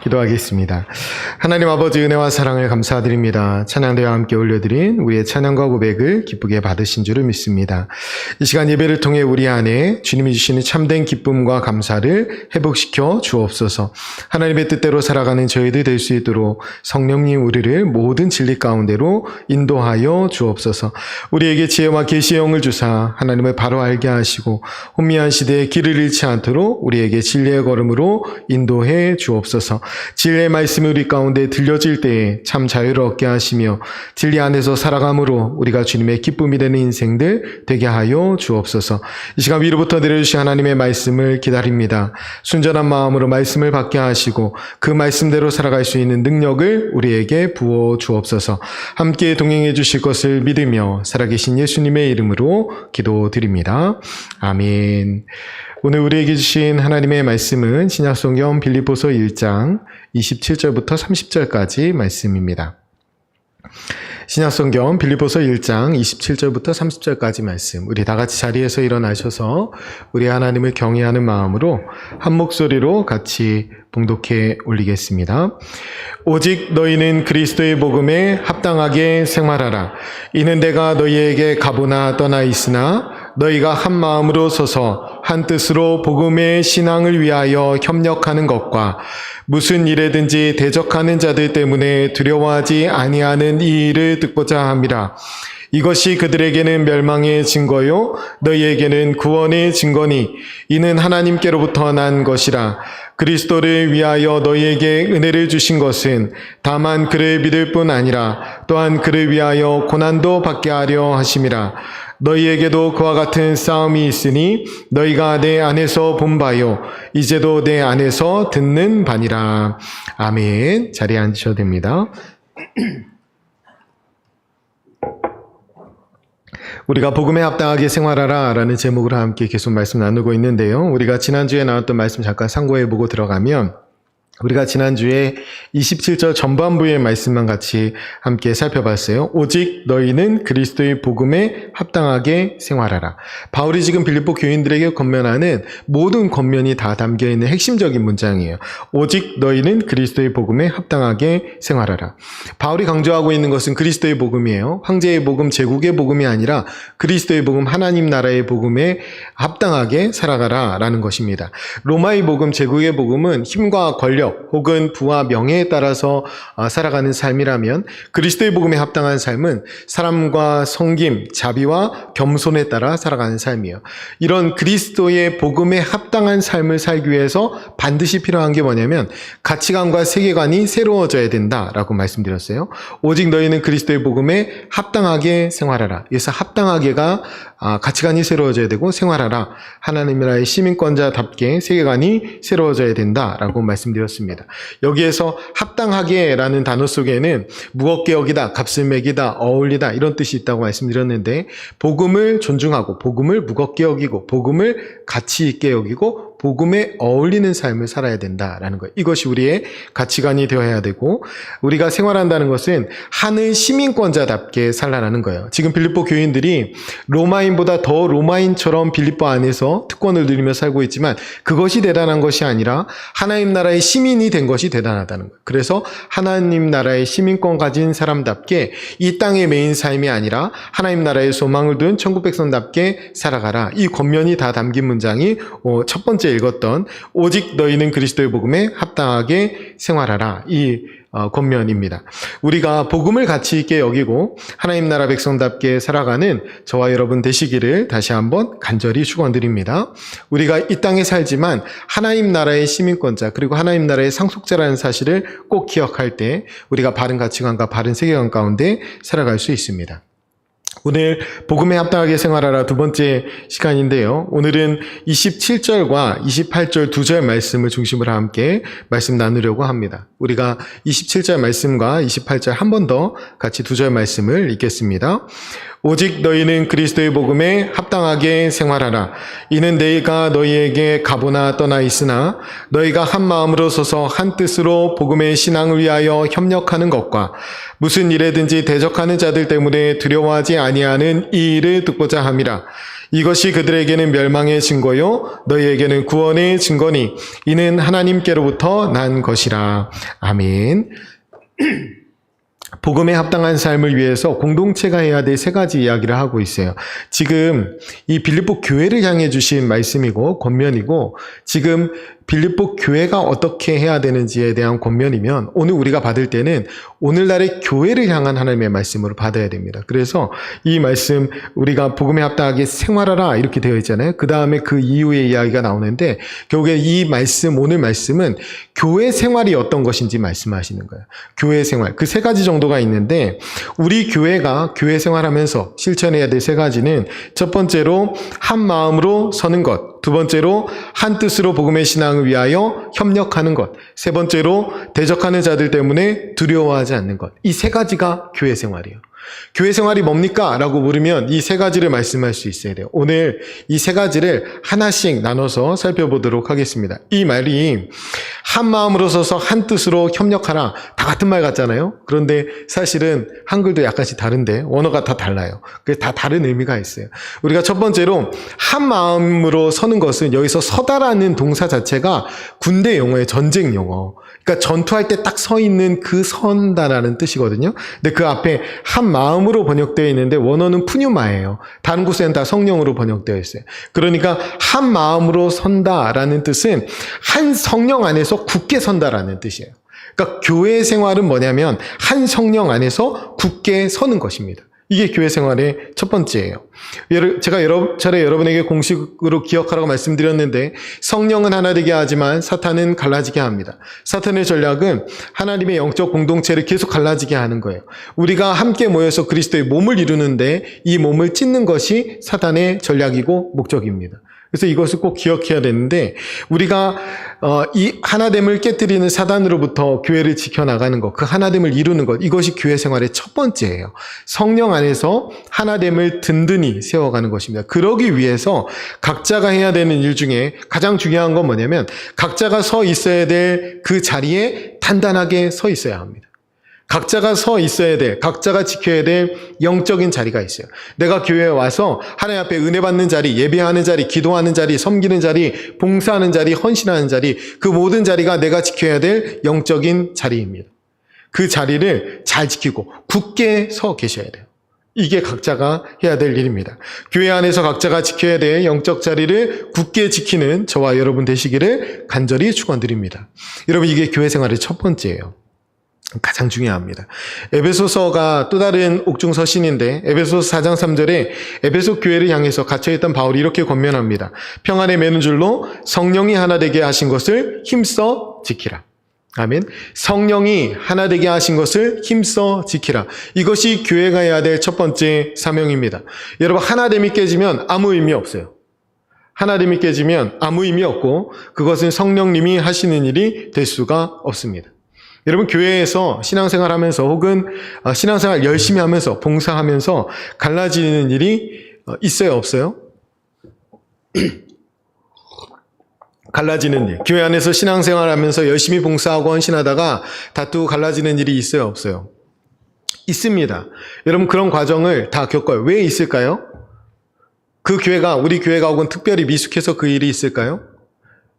기도하겠습니다. 하나님 아버지 은혜와 사랑을 감사드립니다. 찬양대와 함께 올려드린 우리의 찬양과 고백을 기쁘게 받으신 줄을 믿습니다. 이 시간 예배를 통해 우리 안에 주님이 주시는 참된 기쁨과 감사를 회복시켜 주옵소서. 하나님의 뜻대로 살아가는 저희들 될 수 있도록 성령님 우리를 모든 진리 가운데로 인도하여 주옵소서. 우리에게 지혜와 계시의 영을 주사 하나님을 바로 알게 하시고 혼미한 시대에 길을 잃지 않도록 우리에게 진리의 걸음으로 인도해 주옵소서. 진리의 말씀이 우리 가운데 들려질 때에 참 자유를 얻게 하시며 진리 안에서 살아감으로 우리가 주님의 기쁨이 되는 인생들 되게 하여 주옵소서. 이 시간 위로부터 내려주신 하나님의 말씀을 기다립니다. 순전한 마음으로 말씀을 받게 하시고 그 말씀대로 살아갈 수 있는 능력을 우리에게 부어 주옵소서. 함께 동행해 주실 것을 믿으며 살아계신 예수님의 이름으로 기도드립니다. 아멘. 오늘 우리에게 주신 하나님의 말씀은 신약성경 빌립보서 1장 27절부터 30절까지 말씀입니다. 신약성경 빌립보서 1장 27절부터 30절까지 말씀, 우리 다 같이 자리에서 일어나셔서 우리 하나님을 경외하는 마음으로 한 목소리로 같이 봉독해 올리겠습니다. 오직 너희는 그리스도의 복음에 합당하게 생활하라. 이는 내가 너희에게 가보나 떠나 있으나 너희가 한 마음으로 서서 한 뜻으로 복음의 신앙을 위하여 협력하는 것과 무슨 일에든지 대적하는 자들 때문에 두려워하지 아니하는 이 일을 듣고자 함이라. 이것이 그들에게는 멸망의 증거요 너희에게는 구원의 증거니 이는 하나님께로부터 난 것이라. 그리스도를 위하여 너희에게 은혜를 주신 것은 다만 그를 믿을 뿐 아니라 또한 그를 위하여 고난도 받게 하려 하심이라. 너희에게도 그와 같은 싸움이 있으니 너희가 내 안에서 본 바요 이제도 내 안에서 듣는 바니라. 아멘. 자리에 앉으셔도 됩니다. 우리가 복음에 합당하게 생활하라 라는 제목으로 함께 계속 말씀 나누고 있는데요. 우리가 지난주에 나왔던 말씀 잠깐 상고해보고 들어가면 우리가 지난주에 27절 전반부의 말씀만 같이 함께 살펴봤어요. 오직 너희는 그리스도의 복음에 합당하게 생활하라. 바울이 지금 빌립보 교인들에게 권면하는 모든 권면이 다 담겨있는 핵심적인 문장이에요. 오직 너희는 그리스도의 복음에 합당하게 생활하라. 바울이 강조하고 있는 것은 그리스도의 복음이에요. 황제의 복음, 제국의 복음이 아니라 그리스도의 복음, 하나님 나라의 복음에 합당하게 살아가라 라는 것입니다. 로마의 복음, 제국의 복음은 힘과 권력 혹은 부와 명예에 따라서 살아가는 삶이라면 그리스도의 복음에 합당한 삶은 사람과 섬김, 자비와 겸손에 따라 살아가는 삶이에요. 이런 그리스도의 복음에 합당한 삶을 살기 위해서 반드시 필요한 게 뭐냐면 가치관과 세계관이 새로워져야 된다라고 말씀드렸어요. 오직 너희는 그리스도의 복음에 합당하게 생활하라. 그래서 합당하게가 가치관이 새로워져야 되고 생활하라. 하나님 나라의 시민권자답게 세계관이 새로워져야 된다라고 말씀드렸습니다. 여기에서 합당하게라는 단어 속에는 무겁게 여기다, 값을 매기다, 어울리다 이런 뜻이 있다고 말씀드렸는데 복음을 존중하고 복음을 무겁게 여기고 복음을 가치 있게 여기고 복음에 어울리는 삶을 살아야 된다라는 거예요. 이것이 우리의 가치관이 되어야 되고 우리가 생활한다는 것은 하늘 시민권자답게 살라라는 거예요. 지금 빌립보 교인들이 로마인보다 더 로마인처럼 빌립보 안에서 특권을 누리며 살고 있지만 그것이 대단한 것이 아니라 하나님 나라의 시민이 된 것이 대단하다는 거예요. 그래서 하나님 나라의 시민권 가진 사람답게 이 땅의 메인 삶이 아니라 하나님 나라의 소망을 둔 천국 백성답게 살아가라. 이 권면이 다 담긴 문장이 첫 번째 읽었던 오직 너희는 그리스도의 복음에 합당하게 생활하라. 이 권면입니다. 우리가 복음을 가치 있게 여기고 하나님 나라 백성답게 살아가는 저와 여러분 되시기를 다시 한번 간절히 축원드립니다. 우리가 이 땅에 살지만 하나님 나라의 시민권자 그리고 하나님 나라의 상속자라는 사실을 꼭 기억할 때 우리가 바른 가치관과 바른 세계관 가운데 살아갈 수 있습니다. 오늘 복음에 합당하게 생활하라 두 번째 시간인데요. 오늘은 27절과 28절 두 절 말씀을 중심으로 함께 말씀 나누려고 합니다. 우리가 27절 말씀과 28절 한 번 더 같이 두 절 말씀을 읽겠습니다. 오직 너희는 그리스도의 복음에 합당하게 생활하라. 이는 내가 너희에게 가보나 떠나 있으나 너희가 한 마음으로 서서 한 뜻으로 복음의 신앙을 위하여 협력하는 것과 무슨 일에든지 대적하는 자들 때문에 두려워하지 아니하는 이 일을 듣고자 함이라. 이것이 그들에게는 멸망의 증거요 너희에게는 구원의 증거니 이는 하나님께로부터 난 것이라. 아멘. 복음에 합당한 삶을 위해서 공동체가 해야 될 세 가지 이야기를 하고 있어요. 지금 이 빌립보 교회를 향해 주신 말씀이고 권면이고, 지금 빌립보 교회가 어떻게 해야 되는지에 대한 권면이면, 오늘 우리가 받을 때는 오늘날의 교회를 향한 하나님의 말씀으로 받아야 됩니다. 그래서 이 말씀, 우리가 복음에 합당하게 생활하라 이렇게 되어 있잖아요. 그 다음에 그 이후의 이야기가 나오는데, 결국에 이 말씀, 오늘 말씀은 교회 생활이 어떤 것인지 말씀하시는 거예요. 교회 생활, 그 세 가지 정도가 있는데, 우리 교회가 교회 생활하면서 실천해야 될 세 가지는, 첫 번째로 한 마음으로 서는 것, 두 번째로 한 뜻으로 복음의 신앙을 위하여 협력하는 것, 세 번째로 대적하는 자들 때문에 두려워하지 않는 것. 이 세 가지가 교회 생활이에요. 교회 생활이 뭡니까? 라고 물으면 이 세 가지를 말씀할 수 있어야 돼요. 오늘 이 세 가지를 하나씩 나눠서 살펴보도록 하겠습니다. 이 말이 한 마음으로 서서 한 뜻으로 협력하라, 다 같은 말 같잖아요. 그런데 사실은 한글도 약간씩 다른데 원어가 다 달라요. 그게 다 다른 의미가 있어요. 우리가 첫 번째로 한 마음으로 서는 것은, 여기서 서다라는 동사 자체가 군대 용어예요. 전쟁 용어. 그러니까 전투할 때 딱 서 있는 그 선다라는 뜻이거든요. 근데 그 앞에 한 마음으로 번역되어 있는데 원어는 푸뉴마예요. 다른 곳에는 다 성령으로 번역되어 있어요. 그러니까 한 마음으로 선다라는 뜻은 한 성령 안에서 굳게 선다라는 뜻이에요. 그러니까 교회 생활은 뭐냐면 한 성령 안에서 굳게 서는 것입니다. 이게 교회 생활의 첫 번째예요. 제가 여러 차례 여러분에게 공식으로 기억하라고 말씀드렸는데, 성령은 하나 되게 하지만 사탄은 갈라지게 합니다. 사탄의 전략은 하나님의 영적 공동체를 계속 갈라지게 하는 거예요. 우리가 함께 모여서 그리스도의 몸을 이루는데 이 몸을 찢는 것이 사탄의 전략이고 목적입니다. 그래서 이것을 꼭 기억해야 되는데, 우리가 이 하나됨을 깨뜨리는 사단으로부터 교회를 지켜나가는 것, 그 하나됨을 이루는 것, 이것이 교회 생활의 첫 번째예요. 성령 안에서 하나됨을 든든히 세워가는 것입니다. 그러기 위해서 각자가 해야 되는 일 중에 가장 중요한 건 뭐냐면, 각자가 서 있어야 될 그 자리에 단단하게 서 있어야 합니다. 각자가 서 있어야 돼. 각자가 지켜야 될 영적인 자리가 있어요. 내가 교회에 와서 하나님 앞에 은혜 받는 자리, 예배하는 자리, 기도하는 자리, 섬기는 자리, 봉사하는 자리, 헌신하는 자리, 그 모든 자리가 내가 지켜야 될 영적인 자리입니다. 그 자리를 잘 지키고 굳게 서 계셔야 돼요. 이게 각자가 해야 될 일입니다. 교회 안에서 각자가 지켜야 될 영적 자리를 굳게 지키는 저와 여러분 되시기를 간절히 축원드립니다. 여러분, 이게 교회 생활의 첫 번째예요. 가장 중요합니다. 에베소서가 또 다른 옥중 서신인데, 에베소서 4장 3절에 에베소 교회를 향해서 갇혀있던 바울이 이렇게 권면합니다. 평안에 매는 줄로 성령이 하나 되게 하신 것을 힘써 지키라. 아멘. 성령이 하나 되게 하신 것을 힘써 지키라. 이것이 교회가 해야 될 첫 번째 사명입니다. 여러분, 하나됨이 깨지면 아무 의미 없어요. 하나됨이 깨지면 아무 의미 없고, 그것은 성령님이 하시는 일이 될 수가 없습니다. 여러분, 교회에서 신앙생활 하면서 혹은 신앙생활 열심히 하면서 봉사하면서 갈라지는 일이 있어요, 없어요? 갈라지는 일. 교회 안에서 신앙생활 하면서 열심히 봉사하고 헌신하다가 다투고 갈라지는 일이 있어요, 없어요? 있습니다. 여러분, 그런 과정을 다 겪어요. 왜 있을까요? 그 교회가, 우리 교회가 혹은 특별히 미숙해서 그 일이 있을까요?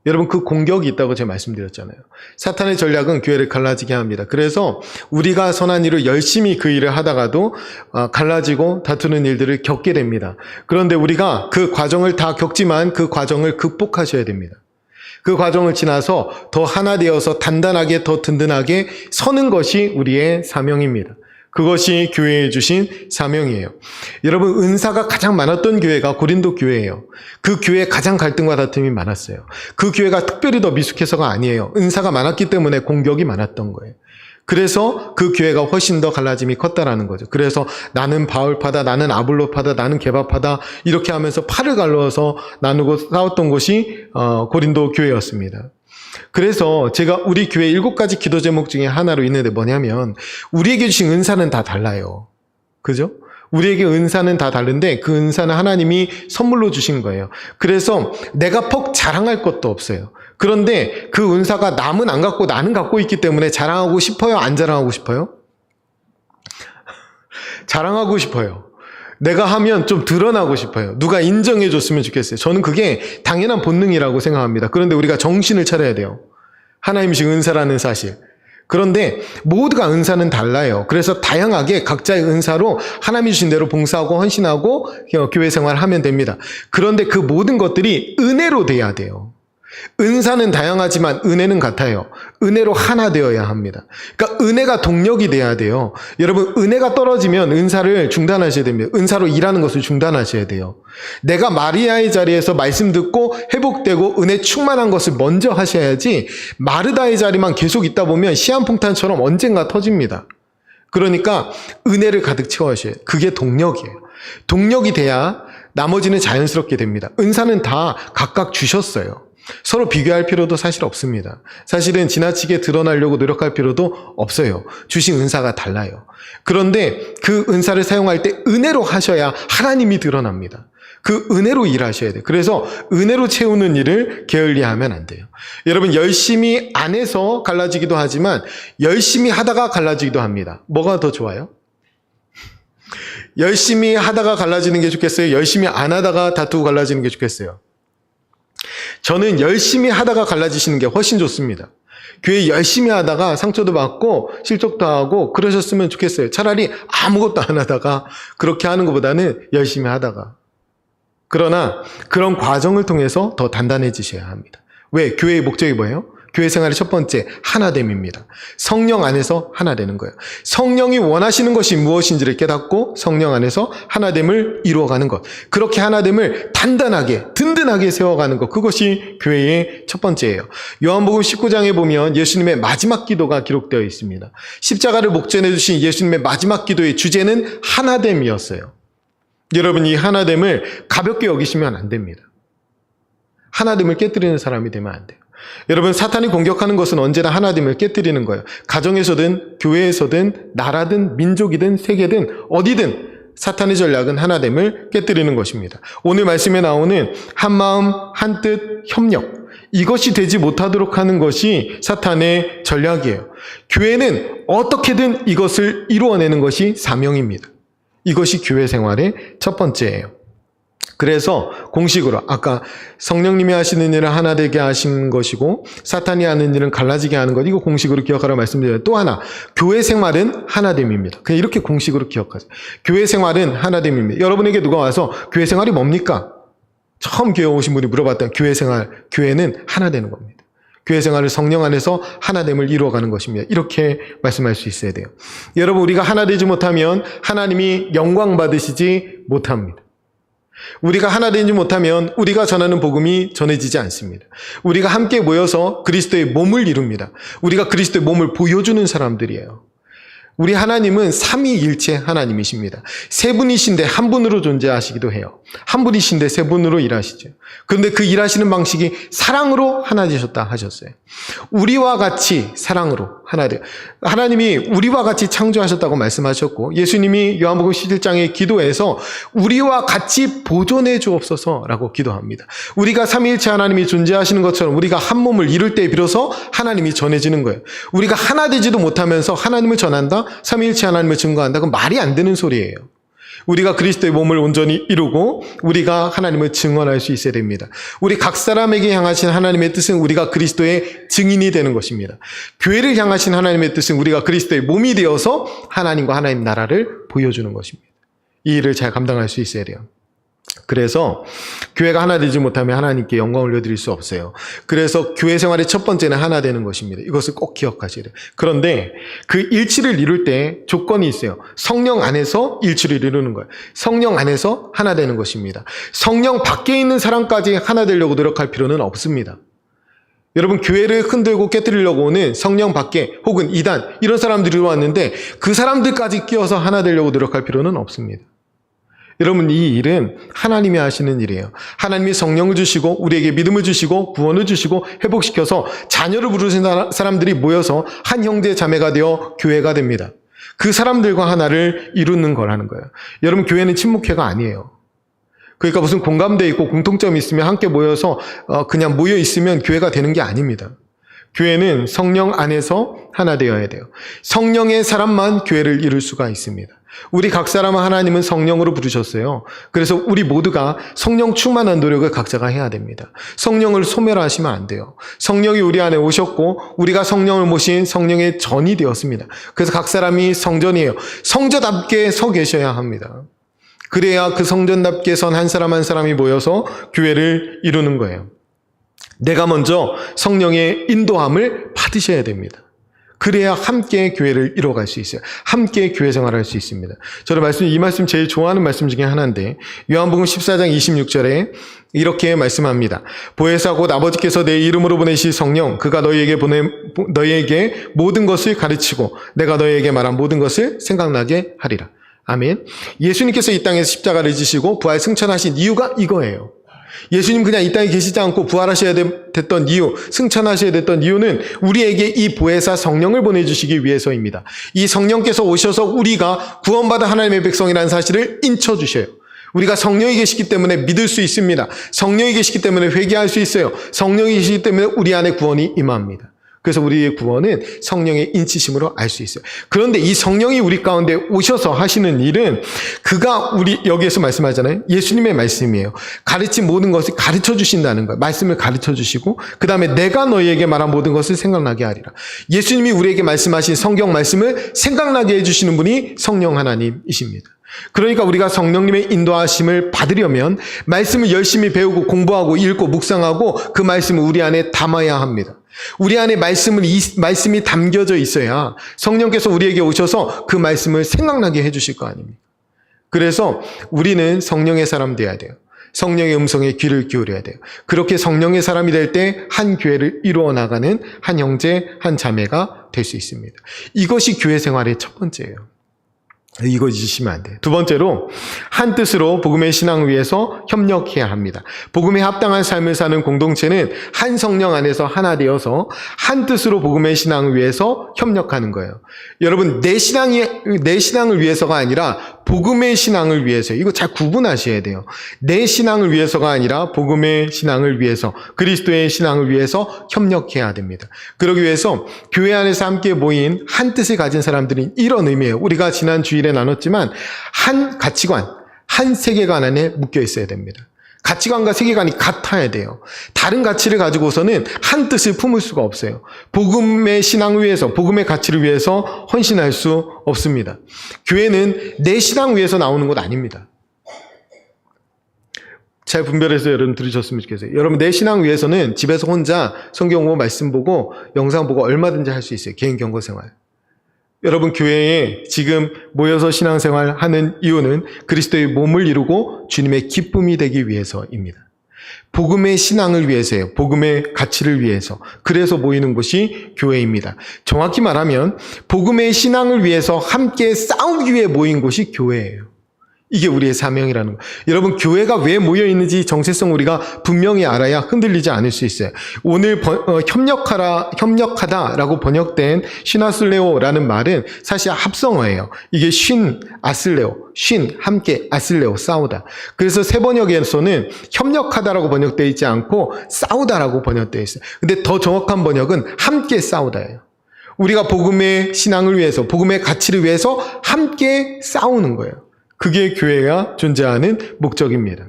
여러분, 그 공격이 있다고 제가 말씀드렸잖아요. 사탄의 전략은 교회를 갈라지게 합니다. 그래서 우리가 선한 일을 열심히 그 일을 하다가도 갈라지고 다투는 일들을 겪게 됩니다. 그런데 우리가 그 과정을 다 겪지만 그 과정을 극복하셔야 됩니다. 그 과정을 지나서 더 하나 되어서 단단하게, 더 든든하게 서는 것이 우리의 사명입니다. 그것이 교회에 주신 사명이에요. 여러분, 은사가 가장 많았던 교회가 고린도 교회예요. 그 교회에 가장 갈등과 다툼이 많았어요. 그 교회가 특별히 더 미숙해서가 아니에요. 은사가 많았기 때문에 공격이 많았던 거예요. 그래서 그 교회가 훨씬 더 갈라짐이 컸다라는 거죠. 그래서 나는 바울파다, 나는 아볼로파다, 나는 게바파다, 이렇게 하면서 팔을 갈라서 나누고 싸웠던 곳이 고린도 교회였습니다. 그래서 제가 우리 교회 7가지 기도 제목 중에 하나로 있는데 뭐냐면, 우리에게 주신 은사는 다 달라요. 그죠? 우리에게 은사는 다 다른데 그 은사는 하나님이 선물로 주신 거예요. 그래서 내가 퍽 자랑할 것도 없어요. 그런데 그 은사가 남은 안 갖고 나는 갖고 있기 때문에 자랑하고 싶어요? 안 자랑하고 싶어요? 자랑하고 싶어요. 내가 하면 좀 드러나고 싶어요. 누가 인정해 줬으면 좋겠어요. 저는 그게 당연한 본능이라고 생각합니다. 그런데 우리가 정신을 차려야 돼요. 하나님 신 은사라는 사실. 그런데 모두가 은사는 달라요. 그래서 다양하게 각자의 은사로 하나님이 주신 대로 봉사하고 헌신하고 교회 생활을 하면 됩니다. 그런데 그 모든 것들이 은혜로 돼야 돼요. 은사는 다양하지만 은혜는 같아요. 은혜로 하나 되어야 합니다. 그러니까 은혜가 동력이 돼야 돼요. 여러분, 은혜가 떨어지면 은사를 중단하셔야 됩니다. 은사로 일하는 것을 중단하셔야 돼요. 내가 마리아의 자리에서 말씀 듣고 회복되고 은혜 충만한 것을 먼저 하셔야지, 마르다의 자리만 계속 있다 보면 시한폭탄처럼 언젠가 터집니다. 그러니까 은혜를 가득 채워하셔야 해요. 그게 동력이에요. 동력이 돼야 나머지는 자연스럽게 됩니다. 은사는 다 각각 주셨어요. 서로 비교할 필요도 사실 없습니다. 사실은 지나치게 드러나려고 노력할 필요도 없어요. 주신 은사가 달라요. 그런데 그 은사를 사용할 때 은혜로 하셔야 하나님이 드러납니다. 그 은혜로 일하셔야 돼요. 그래서 은혜로 채우는 일을 게을리하면 안 돼요. 여러분, 열심히 안 해서 갈라지기도 하지만 열심히 하다가 갈라지기도 합니다. 뭐가 더 좋아요? 열심히 하다가 갈라지는 게 좋겠어요? 열심히 안 하다가 다투고 갈라지는 게 좋겠어요? 저는 열심히 하다가 갈라지시는 게 훨씬 좋습니다. 교회 열심히 하다가 상처도 받고 실족도 하고 그러셨으면 좋겠어요. 차라리 아무것도 안 하다가 그렇게 하는 것보다는 열심히 하다가. 그러나 그런 과정을 통해서 더 단단해지셔야 합니다. 왜? 교회의 목적이 뭐예요? 교회 생활의 첫 번째, 하나됨입니다. 성령 안에서 하나 되는 거예요. 성령이 원하시는 것이 무엇인지를 깨닫고 성령 안에서 하나됨을 이루어가는 것. 그렇게 하나됨을 단단하게, 든든하게 세워가는 것. 그것이 교회의 첫 번째예요. 요한복음 19장에 보면 예수님의 마지막 기도가 기록되어 있습니다. 십자가를 목전해 주신 예수님의 마지막 기도의 주제는 하나됨이었어요. 여러분, 이 하나됨을 가볍게 여기시면 안 됩니다. 하나됨을 깨뜨리는 사람이 되면 안 돼요. 여러분, 사탄이 공격하는 것은 언제나 하나됨을 깨뜨리는 거예요. 가정에서든 교회에서든 나라든 민족이든 세계든 어디든 사탄의 전략은 하나됨을 깨뜨리는 것입니다. 오늘 말씀에 나오는 한마음 한뜻 협력, 이것이 되지 못하도록 하는 것이 사탄의 전략이에요. 교회는 어떻게든 이것을 이루어내는 것이 사명입니다. 이것이 교회 생활의 첫 번째예요. 그래서 공식으로 아까 성령님이 하시는 일을 하나 되게 하신 것이고 사탄이 하는 일은 갈라지게 하는 것, 이거 공식으로 기억하라고 말씀드려요. 또 하나, 교회 생활은 하나됨입니다. 그냥 이렇게 공식으로 기억하세요. 교회 생활은 하나됨입니다. 여러분에게 누가 와서 교회 생활이 뭡니까? 처음 교회 오신 분이 물어봤던 교회 생활, 교회는 하나 되는 겁니다. 교회 생활을 성령 안에서 하나됨을 이루어가는 것입니다. 이렇게 말씀할 수 있어야 돼요. 여러분, 우리가 하나 되지 못하면 하나님이 영광 받으시지 못합니다. 우리가 하나 되지 못하면 우리가 전하는 복음이 전해지지 않습니다. 우리가 함께 모여서 그리스도의 몸을 이룹니다. 우리가 그리스도의 몸을 보여주는 사람들이에요. 우리 하나님은 삼위일체 하나님이십니다. 세 분이신데 한 분으로 존재하시기도 해요. 한 분이신데 세 분으로 일하시죠. 그런데 그 일하시는 방식이 사랑으로 하나 되셨다 하셨어요. 우리와 같이 사랑으로 하나 돼요. 하나님이 우리와 같이 창조하셨다고 말씀하셨고, 예수님이 요한복음 17장의 기도에서 우리와 같이 보존해 주옵소서라고 기도합니다. 우리가 삼위일체 하나님이 존재하시는 것처럼 우리가 한 몸을 이룰 때 비로소 하나님이 전해지는 거예요. 우리가 하나 되지도 못하면서 하나님을 전한다? 삼위일체 하나님을 증거한다? 그건 말이 안 되는 소리예요. 우리가 그리스도의 몸을 온전히 이루고 우리가 하나님을 증언할 수 있어야 됩니다. 우리 각 사람에게 향하신 하나님의 뜻은 우리가 그리스도의 증인이 되는 것입니다. 교회를 향하신 하나님의 뜻은 우리가 그리스도의 몸이 되어서 하나님과 하나님 나라를 보여주는 것입니다. 이 일을 잘 감당할 수 있어야 돼요. 그래서 교회가 하나 되지 못하면 하나님께 영광을 올려드릴 수 없어요. 그래서 교회 생활의 첫 번째는 하나 되는 것입니다. 이것을 꼭 기억하셔야 돼요. 그런데 그 일치를 이룰 때 조건이 있어요. 성령 안에서 일치를 이루는 거예요. 성령 안에서 하나 되는 것입니다. 성령 밖에 있는 사람까지 하나 되려고 노력할 필요는 없습니다. 여러분, 교회를 흔들고 깨뜨리려고 오는 성령 밖에 혹은 이단, 이런 사람들이 왔는데 그 사람들까지 끼워서 하나 되려고 노력할 필요는 없습니다. 여러분, 이 일은 하나님이 하시는 일이에요. 하나님이 성령을 주시고 우리에게 믿음을 주시고 구원을 주시고 회복시켜서 자녀를 부르신 사람들이 모여서 한 형제 자매가 되어 교회가 됩니다. 그 사람들과 하나를 이루는 거라는 거예요. 여러분, 교회는 친목회가 아니에요. 그러니까 무슨 공감대 있고 공통점이 있으면 함께 모여서 그냥 모여 있으면 교회가 되는 게 아닙니다. 교회는 성령 안에서 하나 되어야 돼요. 성령의 사람만 교회를 이룰 수가 있습니다. 우리 각 사람은 하나님은 성령으로 부르셨어요. 그래서 우리 모두가 성령 충만한 노력을 각자가 해야 됩니다. 성령을 소멸하시면 안 돼요. 성령이 우리 안에 오셨고 우리가 성령을 모신 성령의 전이 되었습니다. 그래서 각 사람이 성전이에요. 성전답게 서 계셔야 합니다. 그래야 그 성전답게 선 한 사람 한 사람이 모여서 교회를 이루는 거예요. 내가 먼저 성령의 인도함을 받으셔야 됩니다. 그래야 함께 교회를 이뤄갈 수 있어요. 함께 교회 생활할 수 있습니다. 저는 이 말씀 제일 좋아하는 말씀 중에 하나인데 요한복음 14장 26절에 이렇게 말씀합니다. 보혜사 곧 아버지께서 내 이름으로 보내실 성령 그가 너희에게 모든 것을 가르치고 내가 너희에게 말한 모든 것을 생각나게 하리라. 아멘. 예수님께서 이 땅에서 십자가를 지시고 부활 승천하신 이유가 이거예요. 예수님 그냥 이 땅에 계시지 않고 부활하셔야 됐던 이유, 승천하셔야 됐던 이유는 우리에게 이 보혜사 성령을 보내주시기 위해서입니다. 이 성령께서 오셔서 우리가 구원받은 하나님의 백성이라는 사실을 인쳐주셔요. 우리가 성령이 계시기 때문에 믿을 수 있습니다. 성령이 계시기 때문에 회개할 수 있어요. 성령이 계시기 때문에 우리 안에 구원이 임합니다. 그래서 우리의 구원은 성령의 인치심으로 알 수 있어요. 그런데 이 성령이 우리 가운데 오셔서 하시는 일은 그가 여기에서 말씀하잖아요. 예수님의 말씀이에요. 가르친 모든 것을 가르쳐 주신다는 거예요. 말씀을 가르쳐 주시고 그 다음에 내가 너희에게 말한 모든 것을 생각나게 하리라. 예수님이 우리에게 말씀하신 성경 말씀을 생각나게 해주시는 분이 성령 하나님이십니다. 그러니까 우리가 성령님의 인도하심을 받으려면 말씀을 열심히 배우고 공부하고 읽고 묵상하고 그 말씀을 우리 안에 담아야 합니다. 우리 안에 말씀이 담겨져 있어야 성령께서 우리에게 오셔서 그 말씀을 생각나게 해주실 거 아닙니까? 그래서 우리는 성령의 사람 되어야 돼요. 성령의 음성에 귀를 기울여야 돼요. 그렇게 성령의 사람이 될 때 한 교회를 이루어 나가는 한 형제, 한 자매가 될 수 있습니다. 이것이 교회 생활의 첫 번째예요. 이거 잊으시면 안 돼요. 두 번째로 한 뜻으로 복음의 신앙을 위해서 협력해야 합니다. 복음에 합당한 삶을 사는 공동체는 한 성령 안에서 하나 되어서 한 뜻으로 복음의 신앙을 위해서 협력하는 거예요. 여러분 내 신앙을 위해서가 아니라 복음의 신앙을 위해서, 이거 잘 구분하셔야 돼요. 내 신앙을 위해서가 아니라 복음의 신앙을 위해서, 그리스도의 신앙을 위해서 협력해야 됩니다. 그러기 위해서 교회 안에서 함께 모인 한 뜻을 가진 사람들이 이런 의미예요. 우리가 지난 주일에 나눴지만 한 가치관, 한 세계관 안에 묶여 있어야 됩니다. 가치관과 세계관이 같아야 돼요. 다른 가치를 가지고서는 한 뜻을 품을 수가 없어요. 복음의 신앙을 위해서, 복음의 가치를 위해서 헌신할 수 없습니다. 교회는 내 신앙 위해서 나오는 것 아닙니다. 잘 분별해서 여러분 들으셨으면 좋겠어요. 여러분 내 신앙 위해서는 집에서 혼자 성경 보고 말씀 보고 영상 보고 얼마든지 할 수 있어요. 개인 경건 생활. 여러분 교회에 지금 모여서 신앙생활 하는 이유는 그리스도의 몸을 이루고 주님의 기쁨이 되기 위해서입니다. 복음의 신앙을 위해서예요. 복음의 가치를 위해서. 그래서 모이는 곳이 교회입니다. 정확히 말하면 복음의 신앙을 위해서 함께 싸우기 위해 모인 곳이 교회예요. 이게 우리의 사명이라는 거예요. 여러분 교회가 왜 모여있는지 정체성 우리가 분명히 알아야 흔들리지 않을 수 있어요. 오늘 협력하다라고 번역된 시나슬레오라는 말은 사실 합성어예요. 이게 아슬레오, 함께 아슬레오, 싸우다. 그래서 새 번역에서는 협력하다라고 번역되어 있지 않고 싸우다라고 번역되어 있어요. 근데 더 정확한 번역은 함께 싸우다예요. 우리가 복음의 신앙을 위해서, 복음의 가치를 위해서 함께 싸우는 거예요. 그게 교회가 존재하는 목적입니다.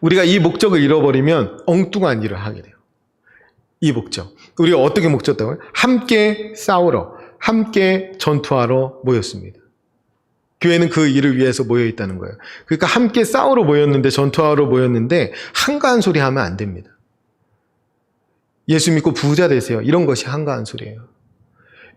우리가 이 목적을 잃어버리면 엉뚱한 일을 하게 돼요. 이 목적. 우리가 어떻게 목적했다고요? 함께 싸우러, 함께 전투하러 모였습니다. 교회는 그 일을 위해서 모여 있다는 거예요. 그러니까 함께 싸우러 모였는데, 전투하러 모였는데 한가한 소리 하면 안 됩니다. 예수 믿고 부자 되세요. 이런 것이 한가한 소리예요.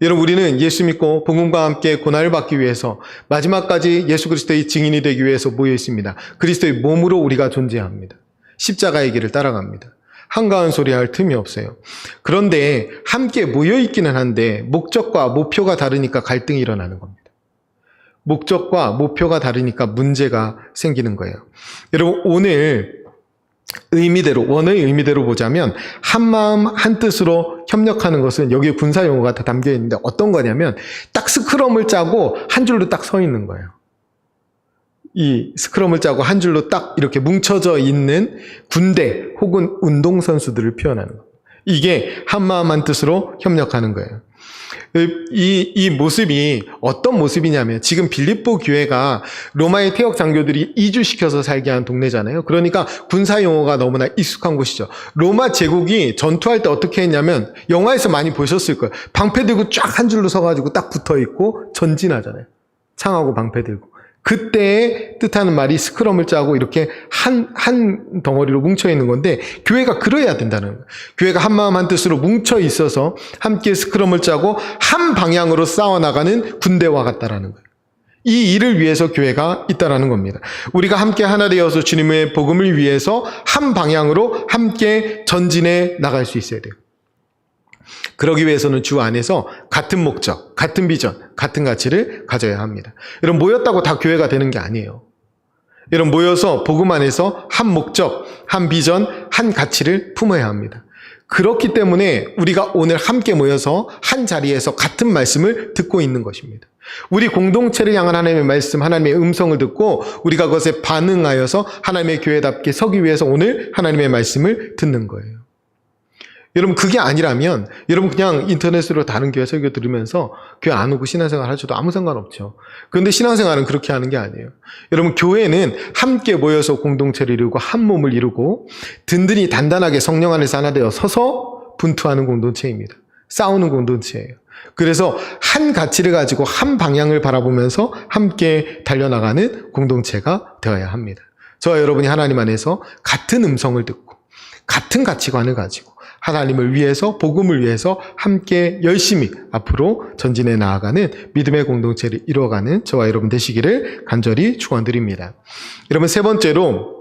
여러분 우리는 예수 믿고 복음과 함께 고난을 받기 위해서 마지막까지 예수 그리스도의 증인이 되기 위해서 모여 있습니다. 그리스도의 몸으로 우리가 존재합니다. 십자가의 길을 따라갑니다. 한가한 소리 할 틈이 없어요. 그런데 함께 모여 있기는 한데 목적과 목표가 다르니까 갈등이 일어나는 겁니다. 목적과 목표가 다르니까 문제가 생기는 거예요. 여러분 오늘 원어의 의미대로 보자면 한 마음 한 뜻으로 협력하는 것은 여기에 군사 용어가 다 담겨 있는데 어떤 거냐면 딱 스크럼을 짜고 한 줄로 딱 서 있는 거예요. 이 스크럼을 짜고 한 줄로 딱 이렇게 뭉쳐져 있는 군대 혹은 운동선수들을 표현하는 겁니다. 이게 한마음 한뜻으로 협력하는 거예요. 이 모습이 어떤 모습이냐면 지금 빌립보 교회가 로마의 태역 장교들이 이주시켜서 살게 한 동네잖아요. 그러니까 군사 용어가 너무나 익숙한 곳이죠. 로마 제국이 전투할 때 어떻게 했냐면 영화에서 많이 보셨을 거예요. 방패 들고 쫙 한 줄로 서가지고 딱 붙어있고 전진하잖아요. 창하고 방패 들고. 그때의 뜻하는 말이 스크럼을 짜고 이렇게 한 덩어리로 뭉쳐 있는 건데 교회가 그래야 된다는 거예요. 교회가 한마음 한뜻으로 뭉쳐 있어서 함께 스크럼을 짜고 한 방향으로 싸워나가는 군대와 같다라는 거예요. 이 일을 위해서 교회가 있다라는 겁니다. 우리가 함께 하나 되어서 주님의 복음을 위해서 한 방향으로 함께 전진해 나갈 수 있어야 돼요. 그러기 위해서는 주 안에서 같은 목적, 같은 비전, 같은 가치를 가져야 합니다. 여러분 모였다고 다 교회가 되는 게 아니에요. 여러분 모여서 복음 안에서 한 목적, 한 비전, 한 가치를 품어야 합니다. 그렇기 때문에 우리가 오늘 함께 모여서 한 자리에서 같은 말씀을 듣고 있는 것입니다. 우리 공동체를 향한 하나님의 말씀, 하나님의 음성을 듣고 우리가 그것에 반응하여서 하나님의 교회답게 서기 위해서 오늘 하나님의 말씀을 듣는 거예요. 여러분 그게 아니라면 여러분 그냥 인터넷으로 다른 교회 설교 들으면서 교회 안 오고 신앙생활 하셔도 아무 상관없죠. 그런데 신앙생활은 그렇게 하는 게 아니에요. 여러분 교회는 함께 모여서 공동체를 이루고 한 몸을 이루고 든든히 단단하게 성령 안에서 하나 되어 서서 분투하는 공동체입니다. 싸우는 공동체예요. 그래서 한 가치를 가지고 한 방향을 바라보면서 함께 달려나가는 공동체가 되어야 합니다. 저와 여러분이 하나님 안에서 같은 음성을 듣고 같은 가치관을 가지고 하나님을 위해서 복음을 위해서 함께 열심히 앞으로 전진해 나아가는 믿음의 공동체를 이루어가는 저와 여러분 되시기를 간절히 축원드립니다. 여러분 세 번째로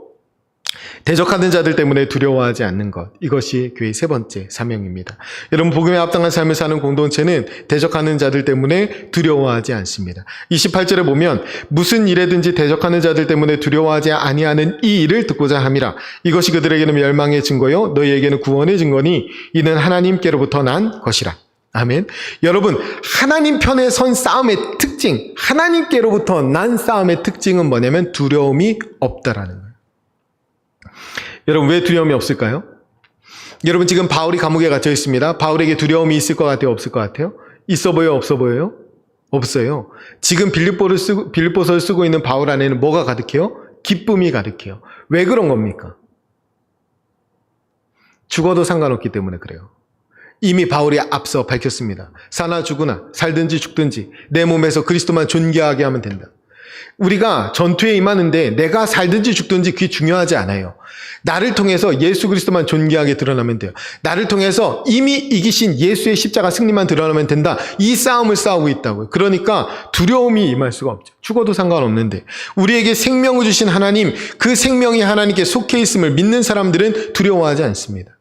대적하는 자들 때문에 두려워하지 않는 것. 이것이 교회의 세 번째 사명입니다. 여러분 복음에 합당한 삶을 사는 공동체는 대적하는 자들 때문에 두려워하지 않습니다. 28절에 보면 무슨 일에든지 대적하는 자들 때문에 두려워하지 아니하는 이 일을 듣고자 함이라. 이것이 그들에게는 멸망의 증거요 너희에게는 구원의 증거니 이는 하나님께로부터 난 것이라. 아멘. 여러분 하나님 편에 선 싸움의 특징, 하나님께로부터 난 싸움의 특징은 뭐냐면 두려움이 없다라는 거예요. 여러분 왜 두려움이 없을까요? 여러분 지금 바울이 감옥에 갇혀 있습니다. 바울에게 두려움이 있을 것 같아요? 없을 것 같아요? 있어 보여요? 없어 보여요? 없어요. 지금 빌립보서를 쓰고 있는 바울 안에는 뭐가 가득해요? 기쁨이 가득해요. 왜 그런 겁니까? 죽어도 상관없기 때문에 그래요. 이미 바울이 앞서 밝혔습니다. 사나 죽으나 살든지 죽든지 내 몸에서 그리스도만 존귀하게 하면 된다. 우리가 전투에 임하는데 내가 살든지 죽든지 그게 중요하지 않아요. 나를 통해서 예수 그리스도만 존귀하게 드러나면 돼요. 나를 통해서 이미 이기신 예수의 십자가 승리만 드러나면 된다. 이 싸움을 싸우고 있다고요. 그러니까 두려움이 임할 수가 없죠. 죽어도 상관없는데 우리에게 생명을 주신 하나님, 그 생명이 하나님께 속해 있음을 믿는 사람들은 두려워하지 않습니다.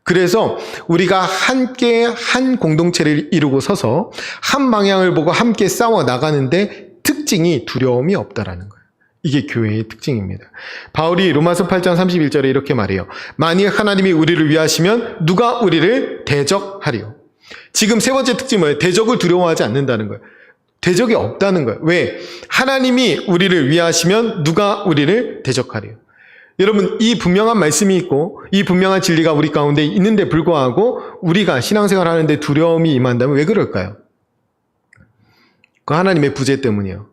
그래서 우리가 함께 한 공동체를 이루고 서서 한 방향을 보고 함께 싸워 나가는데 특징이 두려움이 없다라는 거예요. 이게 교회의 특징입니다. 바울이 로마서 8장 31절에 이렇게 말해요. 만일 하나님이 우리를 위하시면 누가 우리를 대적하리요. 지금 세 번째 특징이 뭐예요? 대적을 두려워하지 않는다는 거예요. 대적이 없다는 거예요. 왜? 하나님이 우리를 위하시면 누가 우리를 대적하리요. 여러분 이 분명한 말씀이 있고 이 분명한 진리가 우리 가운데 있는데 불구하고 우리가 신앙생활 하는데 두려움이 임한다면 왜 그럴까요? 그 하나님의 부재 때문이에요.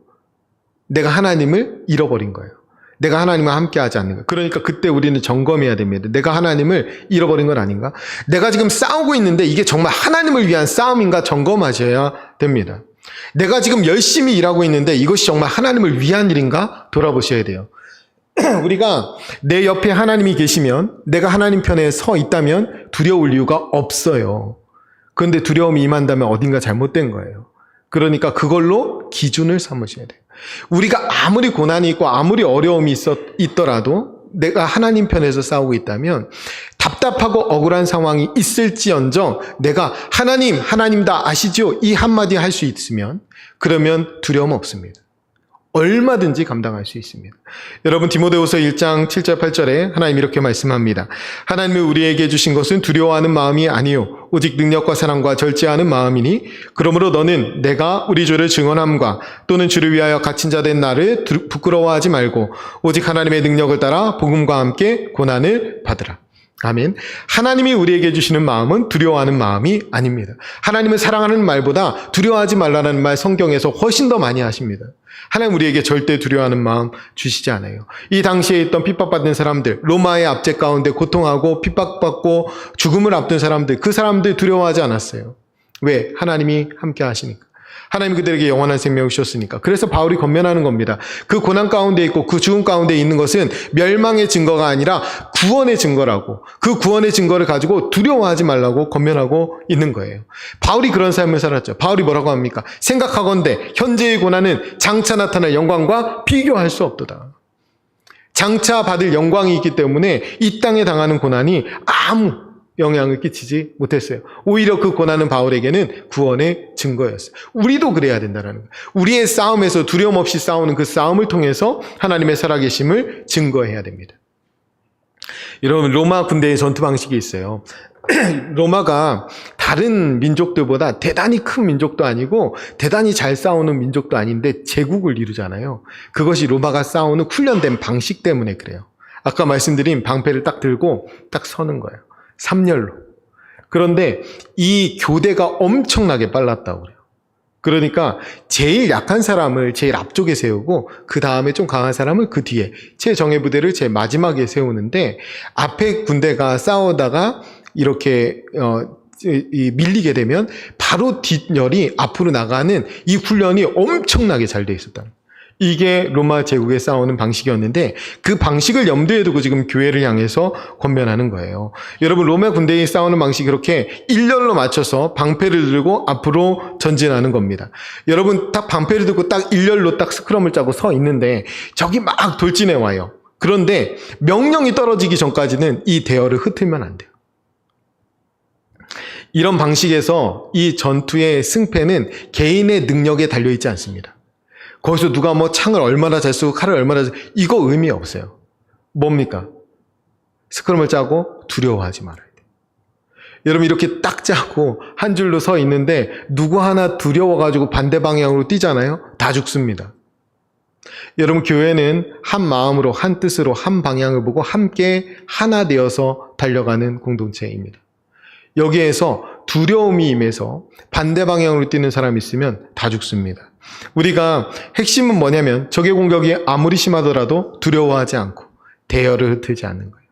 내가 하나님을 잃어버린 거예요. 내가 하나님과 함께하지 않는 거예요. 그러니까 그때 우리는 점검해야 됩니다. 내가 하나님을 잃어버린 건 아닌가? 내가 지금 싸우고 있는데 이게 정말 하나님을 위한 싸움인가 점검하셔야 됩니다. 내가 지금 열심히 일하고 있는데 이것이 정말 하나님을 위한 일인가 돌아보셔야 돼요. 우리가 내 옆에 하나님이 계시면 내가 하나님 편에 서 있다면 두려울 이유가 없어요. 그런데 두려움이 임한다면 어딘가 잘못된 거예요. 그러니까 그걸로 기준을 삼으셔야 돼요. 우리가 아무리 고난이 있고 아무리 어려움이 있더라도 내가 하나님 편에서 싸우고 있다면 답답하고 억울한 상황이 있을지언정 내가 하나님 다 아시죠? 이 한마디 할 수 있으면 그러면 두려움 없습니다. 얼마든지 감당할 수 있습니다. 여러분 디모데후서 1장 7절 8절에 하나님 이렇게 말씀합니다. 하나님이 우리에게 주신 것은 두려워하는 마음이 아니요 오직 능력과 사랑과 절제하는 마음이니 그러므로 너는 내가 우리 주를 증언함과 또는 주를 위하여 갇힌 자 된 나를 부끄러워하지 말고 오직 하나님의 능력을 따라 복음과 함께 고난을 받으라. 아멘. 하나님이 우리에게 주시는 마음은 두려워하는 마음이 아닙니다. 하나님은 사랑하는 말보다 두려워하지 말라는 말 성경에서 훨씬 더 많이 하십니다. 하나님 우리에게 절대 두려워하는 마음 주시지 않아요. 이 당시에 있던 핍박받는 사람들, 로마의 압제 가운데 고통하고 핍박받고 죽음을 앞둔 사람들, 그 사람들 두려워하지 않았어요. 왜? 하나님이 함께 하시니까. 하나님 그들에게 영원한 생명을 주셨으니까. 그래서 바울이 권면하는 겁니다. 그 고난 가운데 있고 그 죽음 가운데 있는 것은 멸망의 증거가 아니라 구원의 증거라고, 그 구원의 증거를 가지고 두려워하지 말라고 권면하고 있는 거예요. 바울이 그런 삶을 살았죠. 바울이 뭐라고 합니까? 생각하건대 현재의 고난은 장차 나타날 영광과 비교할 수 없도다. 장차 받을 영광이 있기 때문에 이 땅에 당하는 고난이 아무 영향을 끼치지 못했어요. 오히려 그 고난은 바울에게는 구원의 증거였어요. 우리도 그래야 된다는 거예요. 우리의 싸움에서 두려움 없이 싸우는 그 싸움을 통해서 하나님의 살아계심을 증거해야 됩니다. 여러분, 로마 군대의 전투 방식이 있어요. 로마가 다른 민족들보다 대단히 큰 민족도 아니고 대단히 잘 싸우는 민족도 아닌데 제국을 이루잖아요. 그것이 로마가 싸우는 훈련된 방식 때문에 그래요. 아까 말씀드린 방패를 딱 들고 딱 서는 거예요. 3열로. 그런데 이 교대가 엄청나게 빨랐다고 그래요. 그러니까 제일 약한 사람을 제일 앞쪽에 세우고 그 다음에 좀 강한 사람을 그 뒤에, 제 정예부대를 제일 마지막에 세우는데 앞에 군대가 싸우다가 이렇게 밀리게 되면 바로 뒷열이 앞으로 나가는 이 훈련이 엄청나게 잘 돼 있었다. 이게 로마 제국에 싸우는 방식이었는데 그 방식을 염두에 두고 지금 교회를 향해서 권면하는 거예요. 여러분, 로마 군대에 싸우는 방식이 그렇게 일렬로 맞춰서 방패를 들고 앞으로 전진하는 겁니다. 여러분, 딱 방패를 들고 딱 일렬로 딱 스크럼을 짜고 서 있는데 적이 막 돌진해 와요. 그런데 명령이 떨어지기 전까지는 이 대열을 흩으면 안 돼요. 이런 방식에서 이 전투의 승패는 개인의 능력에 달려있지 않습니다. 거기서 누가 뭐 창을 얼마나 잘 쓰고 칼을 얼마나 잘 쓰고, 이거 의미 없어요. 뭡니까? 스크럼을 짜고 두려워하지 말아야 돼요. 여러분, 이렇게 딱 짜고 한 줄로 서 있는데 누구 하나 두려워가지고 반대 방향으로 뛰잖아요? 다 죽습니다. 여러분, 교회는 한 마음으로, 한 뜻으로, 한 방향을 보고 함께 하나 되어서 달려가는 공동체입니다. 여기에서 두려움이 임해서 반대 방향으로 뛰는 사람이 있으면 다 죽습니다. 우리가 핵심은 뭐냐면 적의 공격이 아무리 심하더라도 두려워하지 않고 대열을 흩지 않는 거예요.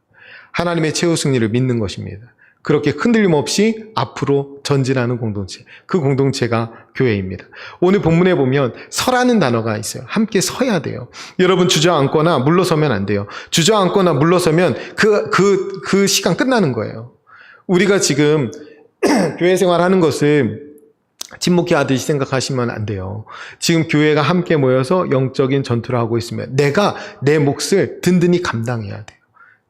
하나님의 최후 승리를 믿는 것입니다. 그렇게 흔들림 없이 앞으로 전진하는 공동체, 그 공동체가 교회입니다. 오늘 본문에 보면 서라는 단어가 있어요. 함께 서야 돼요. 여러분, 주저앉거나 물러서면 안 돼요. 주저앉거나 물러서면 그 시간 끝나는 거예요. 우리가 지금 교회 생활하는 것을 침묵히 하듯이 생각하시면 안 돼요. 지금 교회가 함께 모여서 영적인 전투를 하고 있으면 내가 내 몫을 든든히 감당해야 돼요.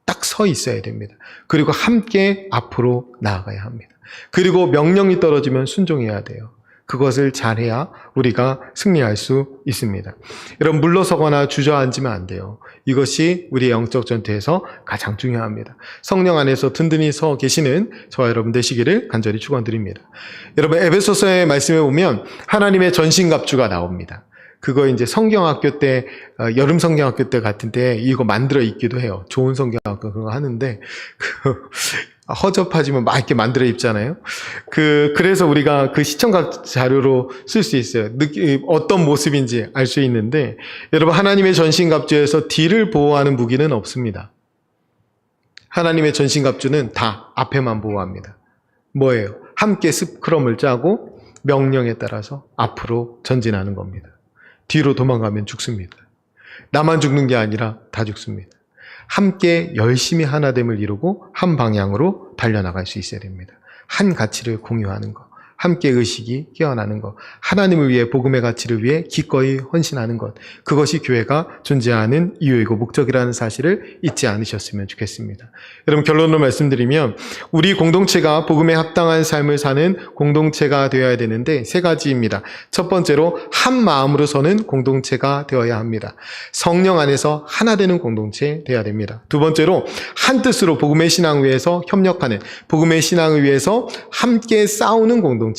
딱 서 있어야 됩니다. 그리고 함께 앞으로 나아가야 합니다. 그리고 명령이 떨어지면 순종해야 돼요. 그것을 잘해야 우리가 승리할 수 있습니다. 여러분, 물러서거나 주저앉으면 안 돼요. 이것이 우리의 영적 전투에서 가장 중요합니다. 성령 안에서 든든히 서 계시는 저와 여러분 되시기를 간절히 축원드립니다. 여러분, 에베소서의 말씀에 보면 하나님의 전신갑주가 나옵니다. 그거 이제 성경학교 때, 여름 성경학교 때 같은데 이거 만들어 입기도 해요. 좋은 성경학교 그런 거 하는데, 허접하지만 막 이렇게 만들어 입잖아요. 그래서 우리가 그 시청각 자료로 쓸 수 있어요. 어떤 모습인지 알 수 있는데, 여러분, 하나님의 전신갑주에서 뒤를 보호하는 무기는 없습니다. 하나님의 전신갑주는 다 앞에만 보호합니다. 뭐예요? 함께 스크럼을 짜고 명령에 따라서 앞으로 전진하는 겁니다. 뒤로 도망가면 죽습니다. 나만 죽는 게 아니라 다 죽습니다. 함께 열심히 하나됨을 이루고 한 방향으로 달려나갈 수 있어야 됩니다. 한 가치를 공유하는 것, 함께 의식이 깨어나는 것, 하나님을 위해 복음의 가치를 위해 기꺼이 헌신하는 것, 그것이 교회가 존재하는 이유이고 목적이라는 사실을 잊지 않으셨으면 좋겠습니다. 여러분, 결론으로 말씀드리면 우리 공동체가 복음에 합당한 삶을 사는 공동체가 되어야 되는데 세 가지입니다. 첫 번째로 한 마음으로 서는 공동체가 되어야 합니다. 성령 안에서 하나 되는 공동체 되어야 됩니다. 두 번째로 한 뜻으로 복음의 신앙을 위해서 협력하는, 복음의 신앙을 위해서 함께 싸우는 공동체가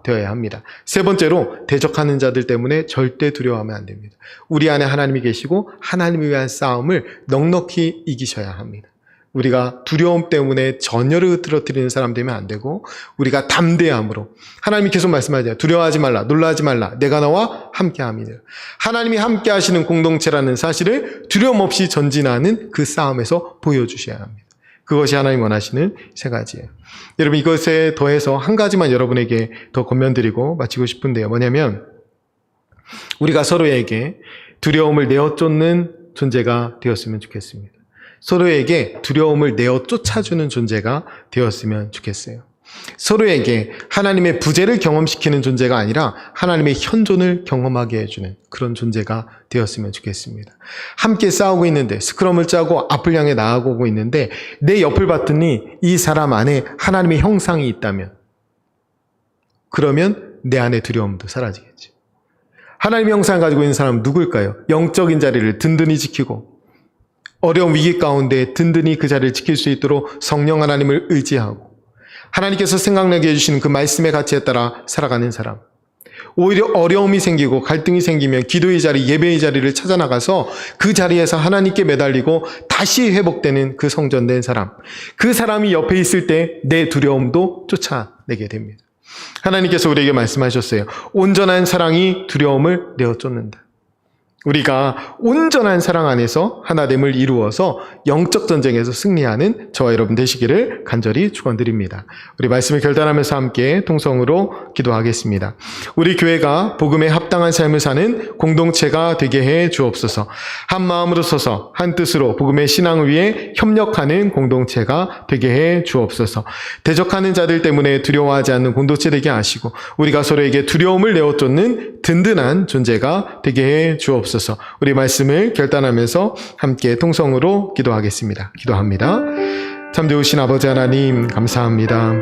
되어야 합니다. 세 번째로 대적하는 자들 때문에 절대 두려워하면 안 됩니다. 우리 안에 하나님이 계시고 하나님을 위한 싸움을 넉넉히 이기셔야 합니다. 우리가 두려움 때문에 전열을 흐트러뜨리는 사람 되면 안 되고 우리가 담대함으로 하나님이 계속 말씀하잖아요. 두려워하지 말라, 놀라지 말라, 내가 너와 함께함이니라. 하나님이 함께 하시는 공동체라는 사실을 두려움 없이 전진하는 그 싸움에서 보여주셔야 합니다. 그것이 하나님 원하시는 세 가지예요. 여러분, 이것에 더해서 한 가지만 여러분에게 더 권면드리고 마치고 싶은데요. 뭐냐면 우리가 서로에게 두려움을 내어쫓는 존재가 되었으면 좋겠습니다. 서로에게 두려움을 내어 쫓아주는 존재가 되었으면 좋겠어요. 서로에게 하나님의 부재를 경험시키는 존재가 아니라 하나님의 현존을 경험하게 해주는 그런 존재가 되었으면 좋겠습니다. 함께 싸우고 있는데 스크럼을 짜고 앞을 향해 나아가고 있는데 내 옆을 봤더니 이 사람 안에 하나님의 형상이 있다면 그러면 내 안에 두려움도 사라지겠죠. 하나님의 형상을 가지고 있는 사람은 누굴까요? 영적인 자리를 든든히 지키고 어려운 위기 가운데 든든히 그 자리를 지킬 수 있도록 성령 하나님을 의지하고 하나님께서 생각나게 해주시는 그 말씀의 가치에 따라 살아가는 사람. 오히려 어려움이 생기고 갈등이 생기면 기도의 자리, 예배의 자리를 찾아 나가서 그 자리에서 하나님께 매달리고 다시 회복되는 그 성전된 사람. 그 사람이 옆에 있을 때 내 두려움도 쫓아내게 됩니다. 하나님께서 우리에게 말씀하셨어요. 온전한 사랑이 두려움을 내어 쫓는다. 우리가 온전한 사랑 안에서 하나됨을 이루어서 영적 전쟁에서 승리하는 저와 여러분 되시기를 간절히 축원드립니다. 우리 말씀을 결단하면서 함께 통성으로 기도하겠습니다. 우리 교회가 복음에 합당한 삶을 사는 공동체가 되게 해 주옵소서. 한 마음으로 서서 한 뜻으로 복음의 신앙을 위해 협력하는 공동체가 되게 해 주옵소서. 대적하는 자들 때문에 두려워하지 않는 공동체 되게 하시고 우리가 서로에게 두려움을 내어 쫓는 든든한 존재가 되게 해 주옵소서. 우리 말씀을 결단하면서 함께 통성으로 기도하겠습니다. 기도합니다. 참 좋으신 아버지 하나님 감사합니다.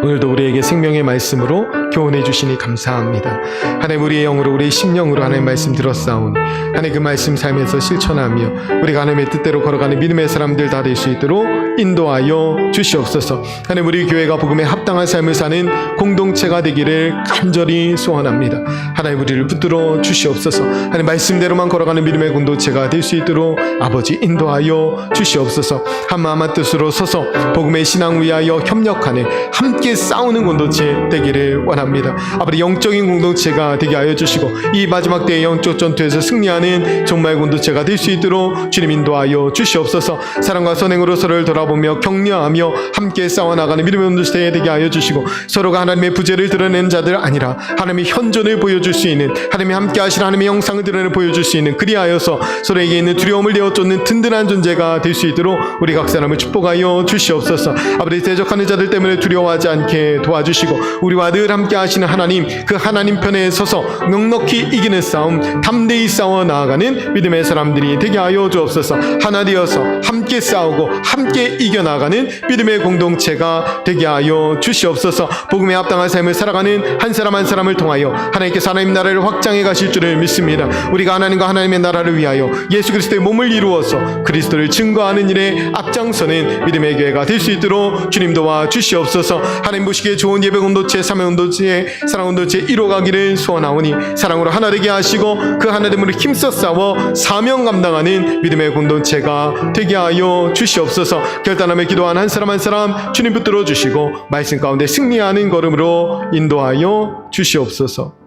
오늘도 우리에게 생명의 말씀으로 교훈해 주시니 감사합니다. 하나님 우리의 영으로 우리의 심령으로 하나님 말씀 들었사오니 하나님 그 말씀 삶에서 실천하며 우리가 하나님의 뜻대로 걸어가는 믿음의 사람들 다 될 수 있도록 인도하여 주시옵소서. 하나님 우리 교회가 복음에 합당한 삶을 사는 공동체가 되기를 간절히 소원합니다. 하나님 우리를 붙들어 주시옵소서. 하나님 말씀대로만 걸어가는 믿음의 공동체가 될 수 있도록 아버지 인도하여 주시옵소서. 한 마음 한 뜻으로 서서 복음의 신앙 위하여 협력하는 함께 싸우는 공동체 되기를 원합니다. 아버지 영적인 공동체가 되게 하여 주시고 이 마지막 때의 영적 전투에서 승리하는 정말 공동체가 될 수 있도록 주님 인도하여 주시옵소서. 사랑과 선행으로 서로를 돌아보며 격려하며 함께 싸워나가는 믿음의 공동체 되게 하여 주시고 서로가 하나님의 부재를 드러내는 자들 아니라 하나님의 현존을 보여줄 수 있는 하나님이 함께 하시는 하나님의 영상을 드러내 보여줄 수 있는 그리하여서 서로에게 있는 두려움을 내어쫓는 든든한 존재가 될 수 있도록 우리 각 사람을 축복하여 주시옵소서. 아버지 대적하는 자들 때문에 두려워하지 않게 도와주시고 우리와 늘 함께 하시는 하나님 그 하나님 편에 서서 넉넉히 이기는 싸움 담대히 싸워 나아가는 믿음의 사람들이 되게 하여 주옵소서. 하나 되어서 함께 싸우고 함께 이겨나가는 믿음의 공동체가 되게 하여 주시옵소서. 복음에 합당한 삶을 살아가는 한 사람 한 사람을 통하여 하나님께서 하나님 나라를 확장해 가실 줄을 믿습니다. 우리가 하나님과 하나님의 나라를 위하여 예수 그리스도의 몸을 이루어서 그리스도를 증거하는 일에 앞장서는 믿음의 교회가 될 수 있도록 주님 도와 주시옵소서. 하나님 보시기에 좋은 예배 공동체, 사명 공동체, 사랑 공동체 이루어가기를 소원하오니 사랑으로 하나 되게 하시고 그 하나됨으로 힘써 싸워 사명 감당하는 믿음의 공동체가 되게 하여 주시옵소서. 결단하며 기도하는 한 사람 한 사람 주님 붙들어 주시고 말씀 가운데 승리하는 걸음으로 인도하여 주시옵소서.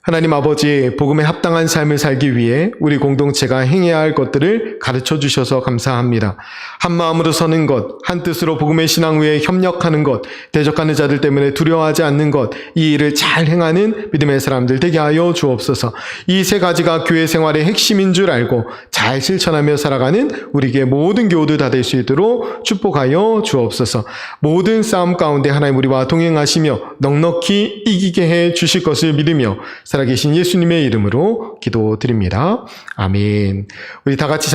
하나님 아버지 복음에 합당한 삶을 살기 위해 우리 공동체가 행해야 할 것들을 가르쳐 주셔서 감사합니다. 한 마음으로 서는 것, 한 뜻으로 복음의 신앙 위에 협력하는 것, 대적하는 자들 때문에 두려워하지 않는 것, 이 일을 잘 행하는 믿음의 사람들 되게 하여 주옵소서. 이 세 가지가 교회 생활의 핵심인 줄 알고 잘 실천하며 살아가는 우리에게 모든 교우들 다 될 수 있도록 축복하여 주옵소서. 모든 싸움 가운데 하나님 우리와 동행하시며 넉넉히 이기게 해 주실 것을 믿으며 살아계신 예수님의 이름으로 기도드립니다. 아멘. 우리 다 같이